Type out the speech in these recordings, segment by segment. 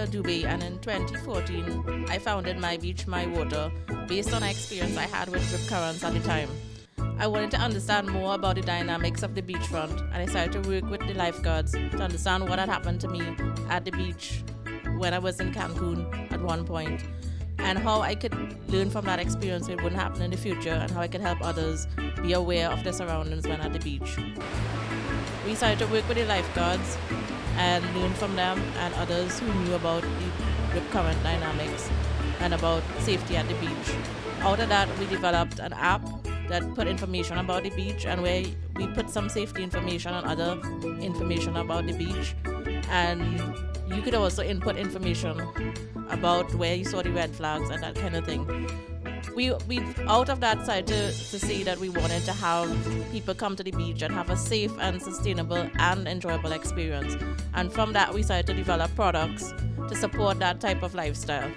to Dubai, and in 2014, I founded My Beach, My Water based on an experience I had with rip currents at the time. I wanted to understand more about the dynamics of the beachfront, and I started to work with the lifeguards to understand what had happened to me at the beach when I was in Cancun at one point, and how I could learn from that experience so it wouldn't happen in the future, and how I could help others be aware of their surroundings when at the beach. We started to work with the lifeguards and learn from them and others who knew about the rip current dynamics and about safety at the beach. Out of that, we developed an app that put information about the beach, and where we put some safety information and other information about the beach. And you could also input information about where you saw the red flags and that kind of thing. We out of that side to see that we wanted to have people come to the beach and have a safe and sustainable and enjoyable experience. And from that, we started to develop products to support that type of lifestyle.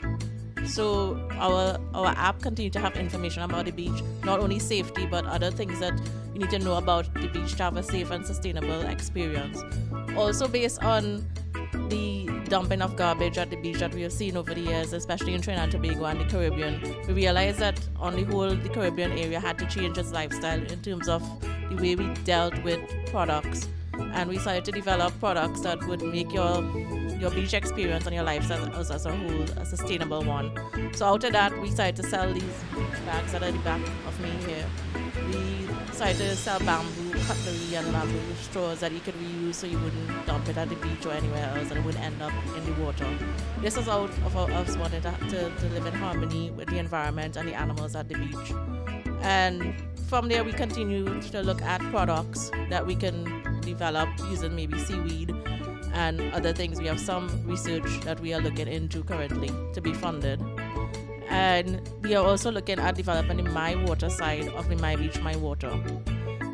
So our app continued to have information about the beach, not only safety, but other things that you need to know about the beach to have a safe and sustainable experience. Also based on the dumping of garbage at the beach that we have seen over the years, especially in Trinidad and Tobago and the Caribbean, we realized that on the whole, the Caribbean area had to change its lifestyle in terms of the way we dealt with products. And we started to develop products that would make your beach experience and your lifestyle as a whole a sustainable one. So out of that, we started to sell these bags that are at the back of me here. We started to sell bamboo cutlery and bamboo straws that you could reuse so you wouldn't dump it at the beach or anywhere else and it wouldn't end up in the water. This was out of us wanting to live in harmony with the environment and the animals at the beach. And from there, we continue to look at products that we can develop using maybe seaweed and other things. We have some research that we are looking into currently to be funded. And we are also looking at developing the My Water side of the My Beach, My Water,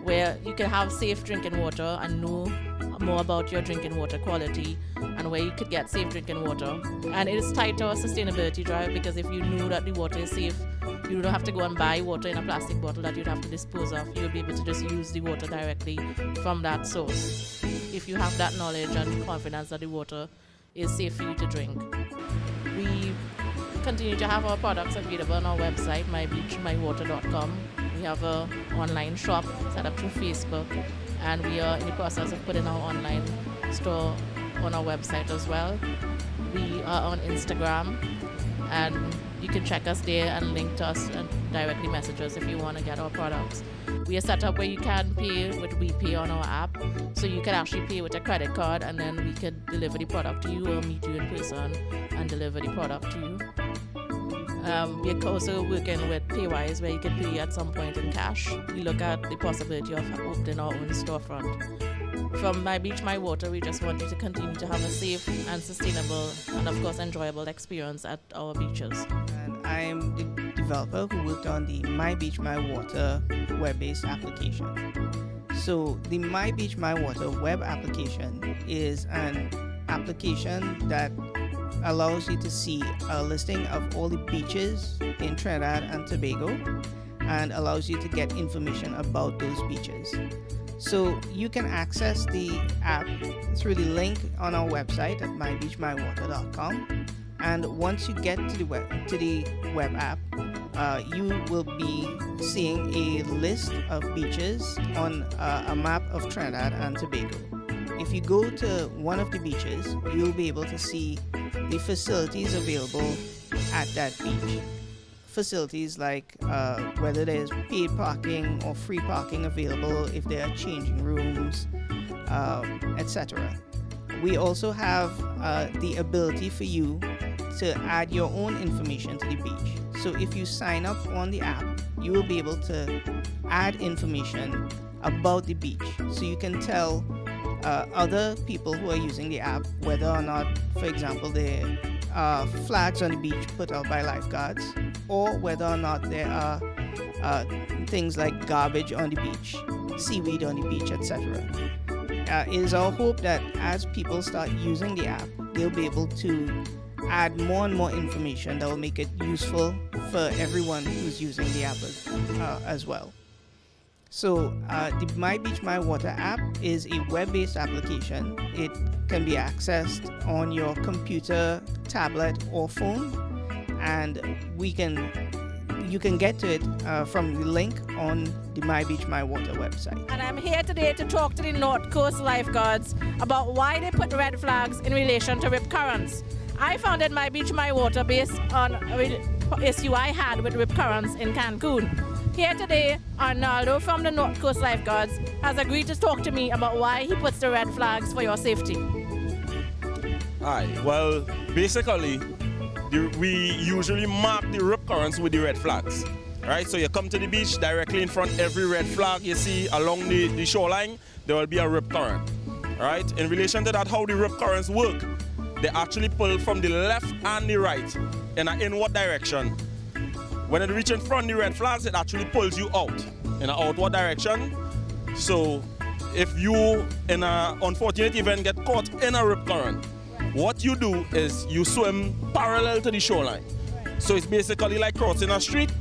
where you can have safe drinking water and know more about your drinking water quality and where you could get safe drinking water. And it is tied to our sustainability drive, because if you know that the water is safe, you don't have to go and buy water in a plastic bottle that you'd have to dispose of. You'll be able to just use the water directly from that source if you have that knowledge and confidence that the water is safe for you to drink. We continue to have our products available on our website, mybeachmywater.com. We have an online shop set up through Facebook, and we are in the process of putting our online store on our website as well. We are on Instagram, and you can check us there and link to us and directly message us if you want to get our products. We are set up where you can pay with WePay on our app, so you can actually pay with a credit card, and then we could deliver the product to you or meet you in person and deliver the product to you. We are also working with Paywise, where you can pay at some point in cash. We look at the possibility of opening our own storefront. From My Beach, My Water, we just want you to continue to have a safe and sustainable and, of course, enjoyable experience at our beaches. And I'm the developer who worked on the My Beach, My Water web-based application. So the My Beach, My Water web application is an application that allows you to see a listing of all the beaches in Trinidad and Tobago and allows you to get information about those beaches. So you can access the app through the link on our website at mybeachmywater.com, and once you get to the web app, you will be seeing a list of beaches on a map of Trinidad and Tobago. If you go to one of the beaches, you'll be able to see the facilities available at that beach. Facilities like whether there's paid parking or free parking available, if there are changing rooms, etc. We also have the ability for you to add your own information to the beach. So if you sign up on the app, you will be able to add information about the beach. So you can tell other people who are using the app whether or not, for example, there are flags on the beach put out by lifeguards, or whether or not there are things like garbage on the beach, seaweed on the beach, etc. It is our hope that as people start using the app, they'll be able to add more and more information that will make it useful for everyone who's using the app as well. So the My Beach My Water app is a web-based application. It can be accessed on your computer, tablet, or phone, and you can get to it from the link on the My Beach My Water website. And I'm here today to talk to the North Coast lifeguards about why they put red flags in relation to rip currents. I founded My Beach My Water based on an issue I had with rip currents in Cancun. Here today, Arnaldo from the North Coast Lifeguards has agreed to talk to me about why he puts the red flags for your safety. Aye, well, basically, we usually mark the rip currents with the red flags. Right, so you come to the beach, directly in front every red flag you see along the shoreline, there will be a rip current. Right, in relation to that, how the rip currents work, they actually pull from the left and the right in an inward direction. When it reaches in front of the red flags, it actually pulls you out in an outward direction. So if you, in an unfortunate event, get caught in a rip current, what you do is you swim parallel to the shoreline. So it's basically like crossing a street.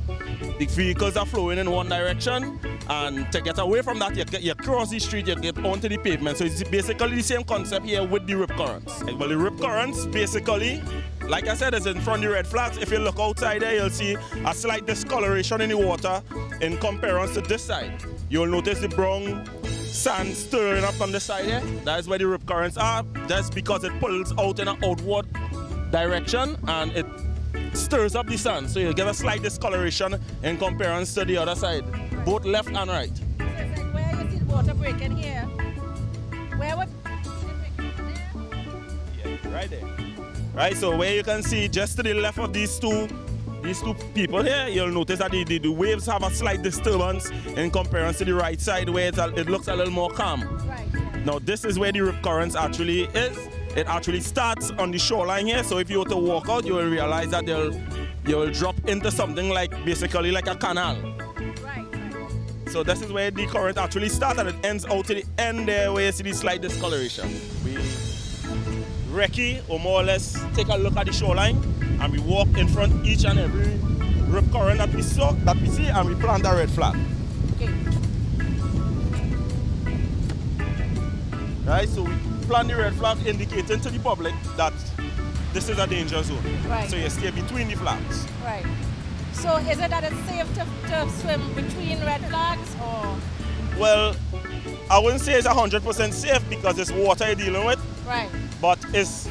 The vehicles are flowing in one direction, and to get away from that, you cross the street, you get onto the pavement. So it's basically the same concept here with the rip currents. Well, the rip currents basically, like I said, is in front of the red flags. If you look outside there, you'll see a slight discoloration in the water in comparison to this side. You'll notice the brown sand stirring up on the side here. That is where the rip currents are. That's because it pulls out in an outward direction and it stirs up the sand. So you'll get a slight discoloration in comparison to the other side, both left and right. So it's like where you see the water breaking here, where would you see the breaking there? Yeah, right there. Right, so where you can see just to the left of these two people here, you'll notice that the waves have a slight disturbance in comparison to the right side where it looks a little more calm. Right, yeah. Now this is where the rip currents actually is. It actually starts on the shoreline here, so if you were to walk out, you will realize that you will drop into something like basically like a canal. Right. So this is where the current actually starts and it ends out to the end there where you see the slight discoloration. We recce or more or less take a look at the shoreline and we walk in front of each and every rip current that we see and we plant a red flag. Okay. Right, so we plant the red flag indicating to the public that this is a danger zone. Right. So you stay between the flags. Right. So is it that it's safe to swim between red flags or? Well, I wouldn't say it's 100% safe because it's water you're dealing with. Right. But it's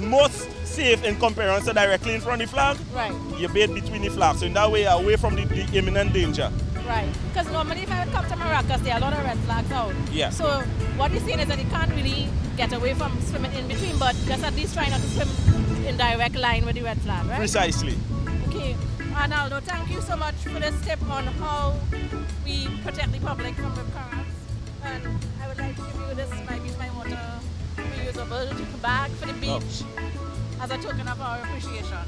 most safe in comparison to directly in front of the flag. Right. You bathe between the flags, so in that way you're away from the imminent danger. Right. Because normally if I would come to Maracas, there are a lot of red flags out. Yeah. So what you're saying is that you can't really get away from swimming in between, but just at least try not to swim in direct line with the red flag, right? Precisely. Okay. Arnaldo, thank you so much for this tip on how we protect the public from rip currents. And I would like to give you this My Beach My Water reusable bag for the beach as a token of our appreciation.